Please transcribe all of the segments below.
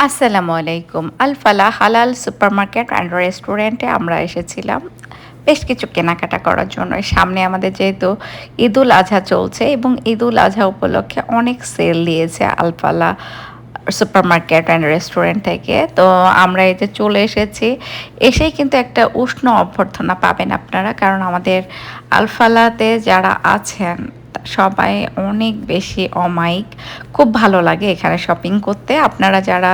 আসসালামু আলাইকুম। আল ফালাহ হালাল সুপারমার্কেট অ্যান্ড রেস্টুরেন্টে আমরা এসেছিলাম বেশ কিছু কেনাকাটা করার জন্য। সামনে আমাদের যেহেতু ঈদুল আজহা চলছে এবং ঈদুল আজহা উপলক্ষে অনেক সেল দিয়েছে আল ফালাহ সুপারমার্কেট অ্যান্ড রেস্টুরেন্ট থেকে। তো আমরা এই যে চলে এসেছি, এসেই কিন্তু একটা উষ্ণ অভ্যর্থনা পাবেন আপনারা। কারণ আমাদের আল ফালাহতে যারা আছেন সবাই অনেক বেশি অমায়িক। খুব ভালো লাগে এখানে শপিং করতে। আপনারা যারা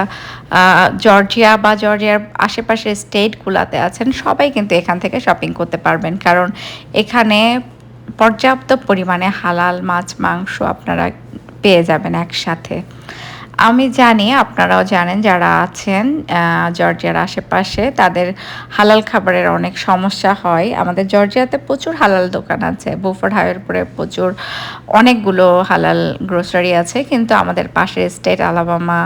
জর্জিয়া বা জর্জিয়ার আশেপাশের স্টেটগুলাতে আছেন সবাই কিন্তু এখান থেকে শপিং করতে পারবেন। কারণ এখানে পর্যাপ্ত পরিমাণে হালাল মাছ, মাংস আপনারা পেয়ে যাবেন একসাথে। আমি জানি আপনারাও জানেন যারা আছেন জর্জিয়ার আশেপাশে তাদের হালাল খাবারের অনেক সমস্যা হয়। আমাদের জর্জিয়াতে প্রচুর হালাল দোকান আছে। বুফোর্ড হাইওয়ের উপরে প্রচুর অনেকগুলো হালাল গ্রোসারি আছে। কিন্তু আমাদের পাশের state Alabama,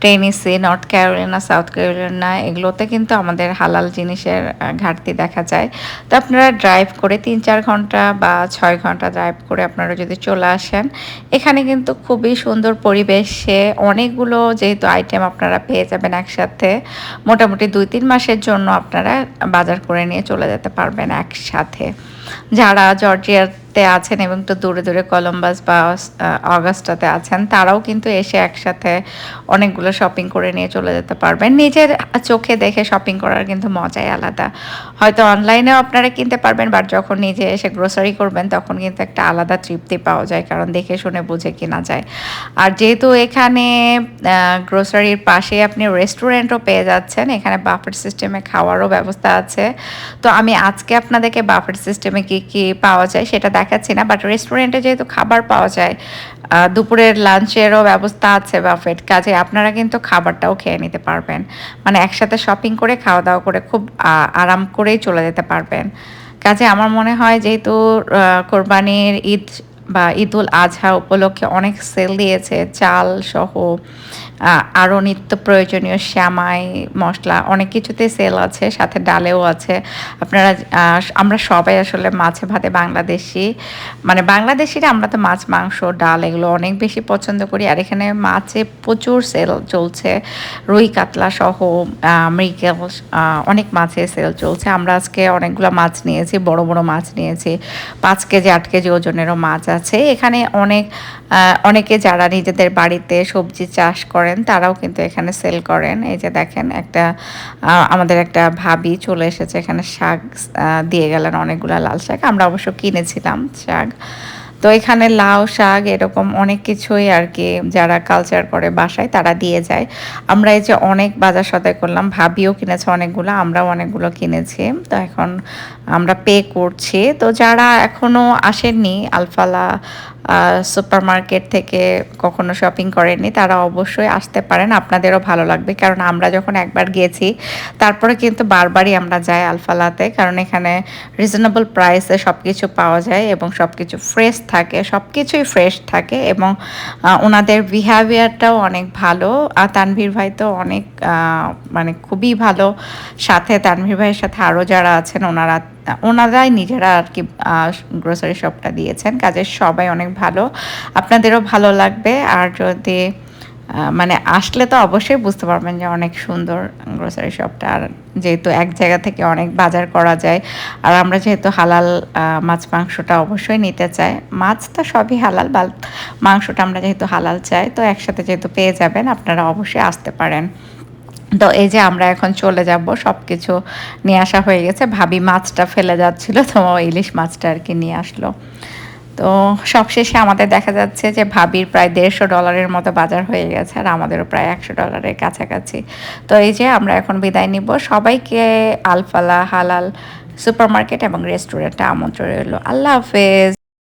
Tennessee, North Carolina, South Carolina এগুলোতে কিন্তু আমাদের হালাল জিনিসের ঘাটতি দেখা যায়। তো আপনারা ড্রাইভ করে ৩-৪ ঘন্টা বা ৬ ঘন্টা ড্রাইভ করে আপনারা যদি চলে আসেন, এখানে কিন্তু খুবই সুন্দর পরিবেশে অনেকগুলো যেহেতু আইটেম আপনারা পেয়ে যাবেন একসাথে। মোটামুটি ২-৩ মাসের জন্য আপনারা বাজার করে নিয়ে চলে যেতে পারবেন একসাথে। যারা জর্জিয়াতে আছেন এবং একটু দূরে দূরে কলম্বাস বা অগাস্টাতে আছেন তারাও কিন্তু এসে একসাথে অনেকগুলো শপিং করে নিয়ে চলে যেতে পারবেন। নিজের চোখে দেখে শপিং করার কিন্তু মজাই আলাদা। হয়তো অনলাইনেও আপনারা কিনতে পারবেন, বাট যখন নিজে এসে গ্রোসারি করবেন তখন কিন্তু একটা আলাদা তৃপ্তি পাওয়া যায়, কারণ দেখে শুনে বুঝে কেনা যায়। আর যেহেতু এখানে গ্রোসারির পাশে আপনি রেস্টুরেন্টও পেয়ে যাচ্ছেন, এখানে বাফেট সিস্টেমে খাওয়ারও ব্যবস্থা আছে। তো আমি আজকে আপনাদেরকে বাফেট সিস্টেমে কী কী পাওয়া যায় সেটা দেখাচ্ছি না, বাট রেস্টুরেন্টে যেহেতু খাবার পাওয়া যায়, দুপুরের লাঞ্চেরও ব্যবস্থা আছে বাফেট, কাজে আপনারা কিন্তু খাবারটাও খেয়ে নিতে পারবেন। মানে একসাথে শপিং করে খাওয়া দাওয়া করে খুব আরাম করেই চলে যেতে পারবেন। কাজে আমার মনে হয় যেহেতু কোরবানির ঈদ বা ঈদুল আজহা উপলক্ষে অনেক সেল দিয়েছে, চাল সহ আরও নিত্য প্রয়োজনীয় সেমাই, মশলা অনেক কিছুতে সেল আছে, সাথে ডালেও আছে। আপনারা আমরা সবাই আসলে মাছে ভাতে বাংলাদেশি, মানে বাংলাদেশিরা আমরা তো মাছ, মাংস, ডাল এগুলো অনেক বেশি পছন্দ করি। আর এখানে মাছে প্রচুর সেল চলছে, রুই কাতলা সহ মৃগেল অনেক মাছের সেল চলছে। আমরা আজকে অনেকগুলো মাছ নিয়েছি, বড় বড় মাছ নিয়েছি। 5 কেজি 8 কেজি ওজনেরও মাছ আছে এখানে। অনেকে যারা নিজেদের বাড়িতে সবজি চাষ করেন তারাও কিন্তু এখানে সেল করেন। এই যে দেখেন একটা আমাদের একটা ভাবি চলে এসেছে, এখানে শাক দিয়ে গেলেন, অনেকগুলো লাল শাক। আমরা অবশ্য কিনেছিলাম শাক। তো এখানে লাউ শাক এরকম অনেক কিছুই আর কি যারা কালচার করে বাসায় তারা দিয়ে যায়। আমরা এই যে অনেক বাজার সদাই করলাম, ভাবিও কিনেছে অনেকগুলো, আমরাও অনেকগুলো কিনেছি। তো এখন আমরা পে করছি। তো যারা এখনও আসেননি আলফালা সুপারমার্কেট থেকে, কখনো শপিং করেননি, তারা অবশ্যই আসতে পারেন, আপনাদেরও ভালো লাগবে। কারণ আমরা যখন একবার গিয়েছি তারপরে কিন্তু বারবারই আমরা যাই আলফালাতে, কারণ এখানে রিজনেবল প্রাইসে সব কিছু পাওয়া যায় এবং সব কিছু ফ্রেশ থাকে, সব কিছুই ফ্রেশ থাকে এবং ওনাদের বিহেভিয়ারটাও অনেক ভালো। আর তানভীর ভাই তো অনেক মানে খুবই ভালো। সাথে তানভীর ভাইয়ের সাথে আরও যারা আছেন ওনারাই নিজেরা আর কি গ্রোসারি শপটা দিয়েছেন, কাজের সবাই অনেক ভালো, আপনাদেরও ভালো লাগবে। আর যদি মানে আসলে তো অবশ্যই বুঝতে পারবেন যে অনেক সুন্দর গ্রোসারি শপটা। আর যেহেতু এক জায়গা থেকে অনেক বাজার করা যায়, আর আমরা যেহেতু হালাল মাছ মাংসটা অবশ্যই নিতে চাই, মাছ তো সবই হালাল, বা মাংসটা আমরা যেহেতু হালাল চাই, তো একসাথে যেহেতু পেয়ে যাবেন, আপনারা অবশ্যই আসতে পারেন। তো এই যে আমরা এখন চলে যাব, সব কিছু নিয়ে আসা হয়ে গেছে। ভাবি মাছটা ফেলে যাচ্ছিল, তো ইলিশ মাছটা আর কি নিয়ে আসলো। তো সবশেষে আমাদের দেখা যাচ্ছে যে ভাবির প্রায় $150 মতো বাজার হয়ে গেছে, আর আমাদেরও প্রায় $100 কাছাকাছি। তো এই যে আমরা এখন বিদায় নিব। সবাইকে আলফালা হালাল সুপারমার্কেট এবং রেস্টুরেন্টে আমন্ত্রণ রইল। আল্লাহ হাফেজ।